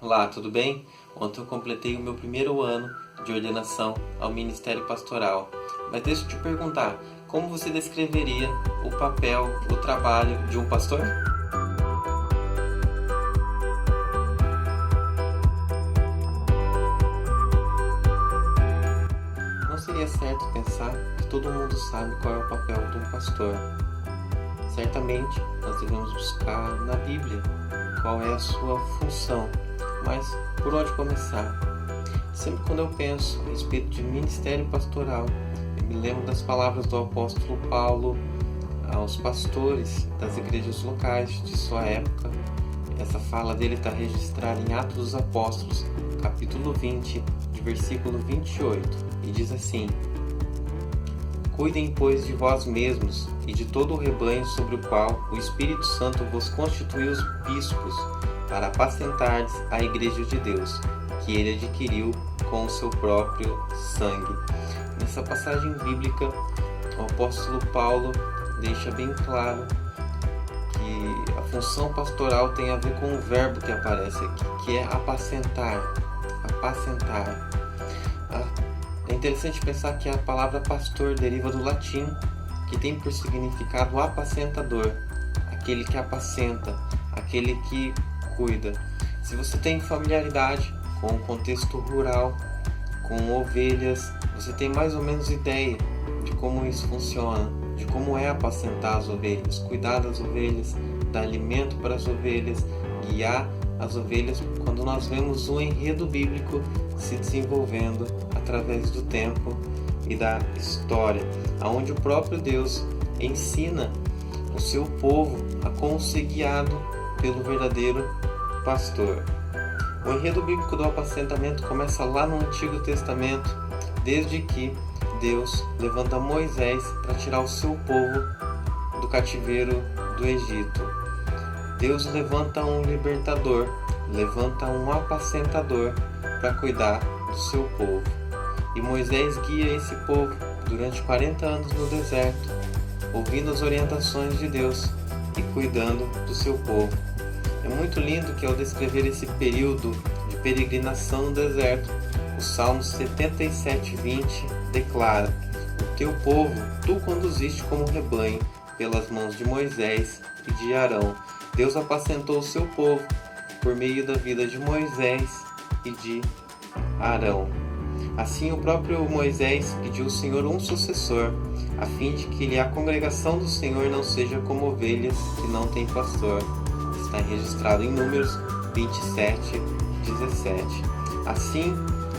Olá, tudo bem? Ontem eu completei o meu primeiro ano de ordenação ao Ministério Pastoral. Mas deixa eu te perguntar, como você descreveria o papel, o trabalho de um pastor? Não seria certo pensar que todo mundo sabe qual é o papel de um pastor. Certamente, nós devemos buscar na Bíblia qual é a sua função. Mas por onde começar? Sempre quando eu penso a respeito de ministério pastoral, eu me lembro das palavras do apóstolo Paulo aos pastores das igrejas locais de sua época. Essa fala dele está registrada em Atos dos Apóstolos, capítulo 20, de versículo 28, e diz assim: Cuidem, pois, de vós mesmos e de todo o rebanho sobre o qual o Espírito Santo vos constituiu os bispos, para apacentardes a igreja de Deus, que ele adquiriu com o seu próprio sangue. Nessa passagem bíblica, o apóstolo Paulo deixa bem claro que a função pastoral tem a ver com o verbo que aparece aqui, que é apacentar. Apacentar. É interessante pensar que a palavra pastor deriva do latim, que tem por significado apacentador, aquele que apacenta, aquele que cuida. Se você tem familiaridade com o contexto rural, com ovelhas, você tem mais ou menos ideia de como isso funciona, de como é apacentar as ovelhas, cuidar das ovelhas, dar alimento para as ovelhas, guiar as ovelhas, quando nós vemos o enredo bíblico se desenvolvendo através do tempo e da história, onde o próprio Deus ensina o seu povo a como ser guiado pelo verdadeiro pastor. O enredo bíblico do apacentamento começa lá no Antigo Testamento, desde que Deus levanta Moisés para tirar o seu povo do cativeiro do Egito. Deus levanta um libertador, levanta um apacentador para cuidar do seu povo. E Moisés guia esse povo durante 40 anos no deserto, ouvindo as orientações de Deus e cuidando do seu povo. É muito lindo que, ao descrever esse período de peregrinação no deserto, o Salmo 77:20 declara: O teu povo tu conduziste como rebanho pelas mãos de Moisés e de Arão. Deus apacentou o seu povo por meio da vida de Moisés e de Arão. Assim, o próprio Moisés pediu ao Senhor um sucessor, a fim de que a congregação do Senhor não seja como ovelhas que não têm pastor. Está registrado em Números 27:17. Assim,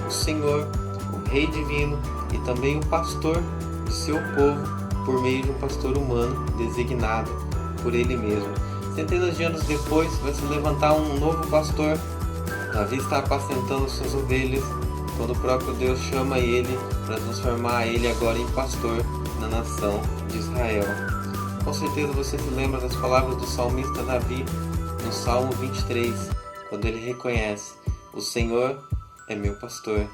o Senhor, o Rei Divino e também o pastor de seu povo, por meio de um pastor humano designado por ele mesmo. Centenas de anos depois, vai se levantar um novo pastor. Davi está apacentando suas ovelhas, quando o próprio Deus chama ele para transformar ele agora em pastor na nação de Israel. Com certeza você se lembra das palavras do salmista Davi no Salmo 23, quando ele reconhece: O Senhor é meu pastor,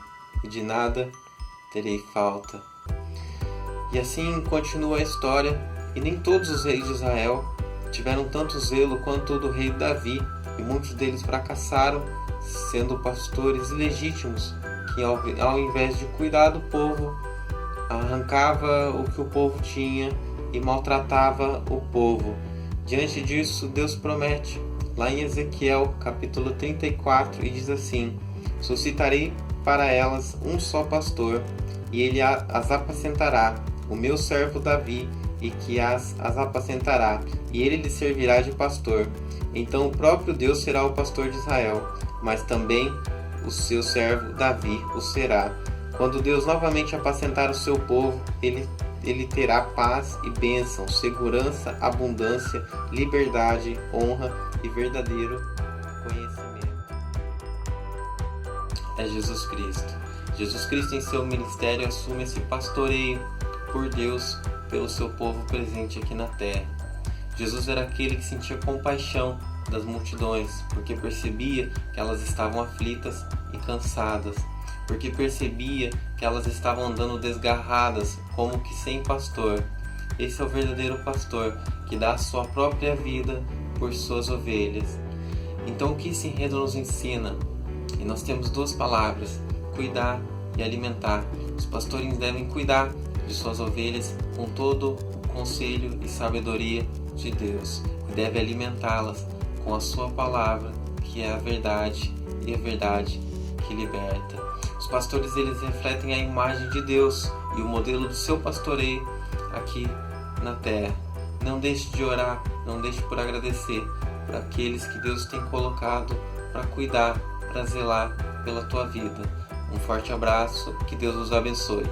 e de nada terei falta. E assim continua a história, e nem todos os reis de Israel tiveram tanto zelo quanto o do rei Davi, e muitos deles fracassaram, sendo pastores ilegítimos, que ao invés de cuidar do povo, arrancava o que o povo tinha e maltratava o povo. Diante disso, Deus promete, lá em Ezequiel, capítulo 34, e diz assim: Suscitarei para elas um só pastor, e ele as apacentará, o meu servo Davi, e que as apacentará, e ele lhe servirá de pastor. Então o próprio Deus será o pastor de Israel, mas também o seu servo Davi o será. Quando Deus novamente apacentar o seu povo, ele terá paz e bênção, segurança, abundância, liberdade, honra e verdadeiro conhecimento. É Jesus Cristo. Jesus Cristo, em seu ministério, assume esse pastoreio por Deus pelo seu povo presente aqui na terra. Jesus era aquele que sentia compaixão das multidões, porque percebia que elas estavam aflitas e cansadas, porque percebia que elas estavam andando desgarradas, como que sem pastor. Esse é o verdadeiro pastor, que dá a sua própria vida por suas ovelhas. Então o que esse enredo nos ensina? E nós temos duas palavras: cuidar e alimentar. Os pastores devem cuidar de suas ovelhas com todo o conselho e sabedoria de Deus, e deve alimentá-las com a sua palavra, que é a verdade, e a verdade que liberta. Os pastores, eles refletem a imagem de Deus e o modelo do seu pastoreio aqui na terra. Não deixe de orar, não deixe por agradecer por aqueles que Deus tem colocado para cuidar, para zelar pela tua vida. Um forte abraço, que Deus os abençoe.